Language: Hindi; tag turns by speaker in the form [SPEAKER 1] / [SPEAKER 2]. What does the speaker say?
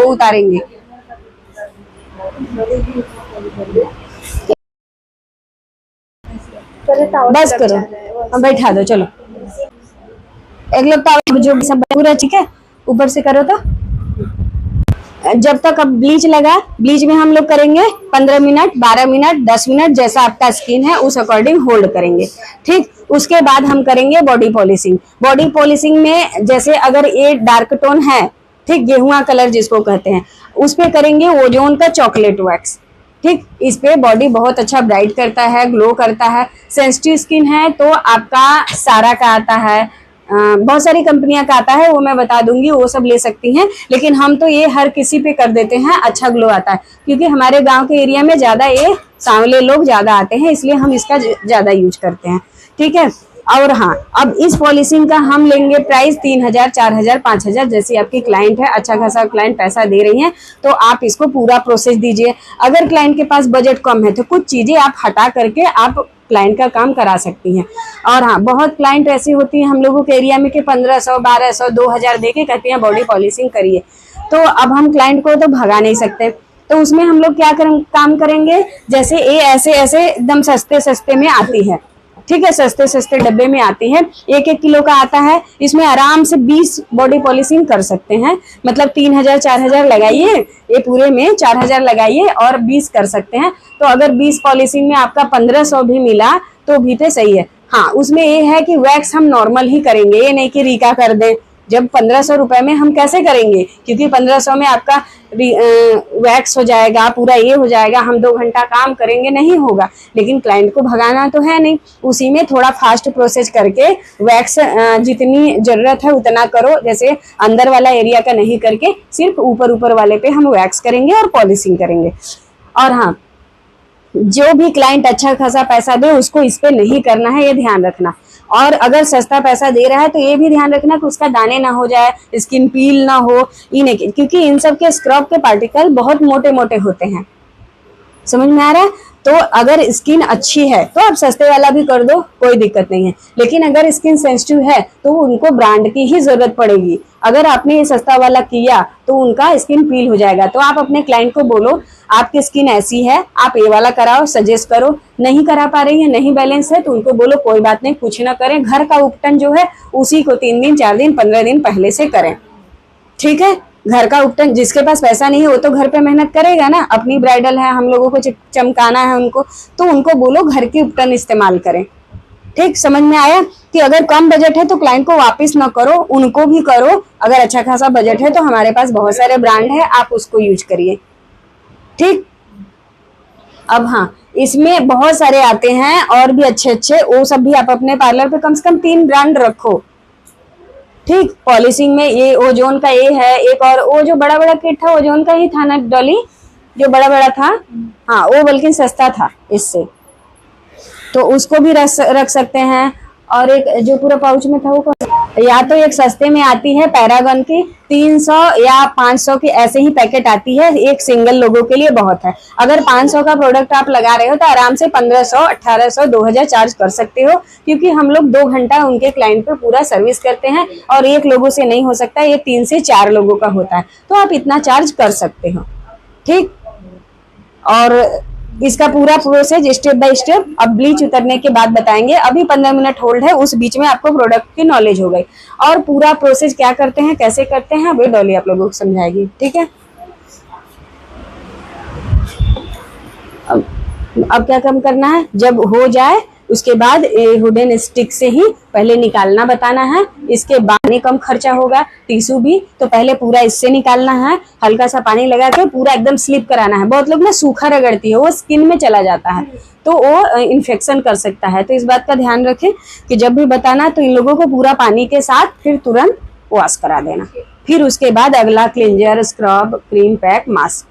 [SPEAKER 1] उतारेंगे। बस करो, बैठा दो, चलो एक लोग तो जो सब पूरा ठीक है, ऊपर से करो। तो जब तक अब ब्लीच लगा, ब्लीच में हम लोग करेंगे 15 मिनट, 12 मिनट, 10 मिनट, जैसा आपका स्किन है उस अकॉर्डिंग होल्ड करेंगे। ठीक, उसके बाद हम करेंगे बॉडी पॉलिशिंग। बॉडी पॉलिशिंग में जैसे अगर ये डार्क टोन है, ठीक, गेहुआ कलर जिसको कहते हैं, उस पे करेंगे ओजोन का चॉकलेट वैक्स। ठीक, इस पे बॉडी बहुत अच्छा ब्राइट करता है, ग्लो करता है। सेंसिटिव स्किन है तो आपका सारा का आता है, बहुत सारी कंपनियां का आता है, वो मैं बता दूंगी, वो सब ले सकती हैं। लेकिन हम तो ये हर किसी पे कर देते हैं, अच्छा ग्लो आता है, क्योंकि हमारे गांव के एरिया में ज्यादा ये सांवले लोग ज्यादा आते हैं, इसलिए हम इसका ज्यादा यूज करते हैं। ठीक है। और हाँ, अब इस पॉलिशिंग का हम लेंगे प्राइस 3000, 4000, 5000, जैसी आपकी क्लाइंट है, अच्छा खासा क्लाइंट पैसा दे रही है तो आप इसको पूरा प्रोसेस दीजिए। अगर क्लाइंट के पास बजट कम है तो कुछ चीजें आप हटा करके आप क्लाइंट का काम करा सकती हैं। और हाँ, बहुत क्लाइंट ऐसी होती है हम लोगों के एरिया में कि 1500, 1200, 2000 देके कहती हैं बॉडी पॉलिशिंग करिए। तो अब हम क्लाइंट को तो भगा नहीं सकते, तो उसमें हम लोग क्या काम करेंगे, जैसे ये ऐसे ऐसे एकदम सस्ते सस्ते में आती है। ठीक है, सस्ते सस्ते डब्बे में आती है, 1-1 किलो का आता है। इसमें आराम से 20 बॉडी पॉलिशिंग कर सकते हैं, मतलब 3000, 4000 लगाइए, ये पूरे में 4000 लगाइए और 20 कर सकते हैं। तो अगर 20 पॉलिशिंग में आपका 1500 भी मिला तो भी तो सही है। हाँ, उसमें ये है कि वैक्स हम नॉर्मल ही करेंगे, ये नहीं कि रीका कर दें। जब 1500 रुपए में हम कैसे करेंगे, क्योंकि 1500 में आपका वैक्स हो जाएगा, पूरा ये हो जाएगा, हम 2 घंटा काम करेंगे, नहीं होगा। लेकिन क्लाइंट को भगाना तो है नहीं, उसी में थोड़ा फास्ट प्रोसेस करके वैक्स जितनी जरूरत है उतना करो, जैसे अंदर वाला एरिया का नहीं करके सिर्फ ऊपर ऊपर वाले पे हम वैक्स करेंगे और पॉलिशिंग करेंगे। और हाँ, जो भी क्लाइंट अच्छा खासा पैसा दे उसको इस पे नहीं करना है, ये ध्यान रखना। और अगर सस्ता पैसा दे रहा है तो ये भी ध्यान रखना कि उसका दाने ना हो जाए, स्किन पील ना हो, क्योंकि इन सब के स्क्रब के पार्टिकल बहुत मोटे मोटे होते हैं। समझ में आ रहा है? तो अगर स्किन अच्छी है तो आप सस्ते वाला भी कर दो, कोई दिक्कत नहीं है। लेकिन अगर स्किन सेंसिटिव है तो उनको ब्रांड की ही जरूरत पड़ेगी। अगर आपने ये सस्ता वाला किया तो उनका स्किन पील हो जाएगा। तो आप अपने क्लाइंट को बोलो आपकी स्किन ऐसी है, आप ये वाला कराओ, सजेस्ट करो। नहीं करा पा रही है, नहीं बैलेंस है, तो उनको बोलो कोई बात नहीं, कुछ ना करें, घर का उपटन जो है उसी को 3 दिन, 4 दिन, 15 दिन पहले से करें। ठीक है, घर का उपटन, जिसके पास पैसा नहीं है वो तो घर पे मेहनत करेगा ना, अपनी ब्राइडल है, हम लोगों को चमकाना है उनको, तो उनको बोलो घर की उपटन इस्तेमाल करें। ठीक, समझ में आया? कि अगर कम बजट है तो क्लाइंट को वापस ना करो, उनको भी करो। अगर अच्छा खासा बजट है तो हमारे पास बहुत सारे ब्रांड है, आप उसको यूज करिए। ठीक, अब हाँ, इसमें बहुत सारे आते हैं और भी अच्छे अच्छे, वो सब भी आप अपने पार्लर पे कम से कम 3 ब्रांड रखो। ठीक, पॉलिशिंग में ये ओजोन का ये है, एक और वो जो बड़ा बड़ा किट था ओजोन का ही था ना डॉली, जो बड़ा बड़ा था, हाँ वो बल्कि सस्ता था इससे, तो उसको भी रख सकते हैं। और एक जो पूरा पाउच में था वो या तो एक सस्ते में आती है पैरागन की 300 या 500 की ऐसे ही पैकेट आती है, एक सिंगल लोगों के लिए बहुत है। अगर 500 का प्रोडक्ट आप लगा रहे हो तो आराम से 1500, 1800, 2000 चार्ज कर सकते हो, क्योंकि हम लोग 2 घंटा उनके क्लाइंट पे पूरा सर्विस करते हैं और 1 लोगों से नहीं हो सकता, ये 3 से 4 लोगों का होता है, तो आप इतना चार्ज कर सकते हो। ठीक, और इसका पूरा प्रोसेस स्टेप बाय स्टेप अब ब्लीच उतरने के बाद बताएंगे। अभी 15 मिनट होल्ड है, उस बीच में आपको प्रोडक्ट की नॉलेज हो गई, और पूरा प्रोसेस क्या करते हैं, कैसे करते हैं, वो डॉली आप लोगों को समझाएगी। ठीक है, अब क्या काम करना है, जब हो जाए उसके बाद वुडन स्टिक से ही पहले निकालना बताना है। इसके बाद पानी कम खर्चा होगा, टिश्यू भी, तो पहले पूरा इससे निकालना है, हल्का सा पानी लगा के पूरा एकदम स्लिप कराना है। बहुत लोग ना सूखा रगड़ती है, वो स्किन में चला जाता है तो वो इन्फेक्शन कर सकता है, तो इस बात का ध्यान रखें कि जब भी बताना तो इन लोगों को पूरा पानी के साथ फिर तुरंत वॉश करा देना। फिर उसके बाद अगला cleanser, scrub, cream pack, mask.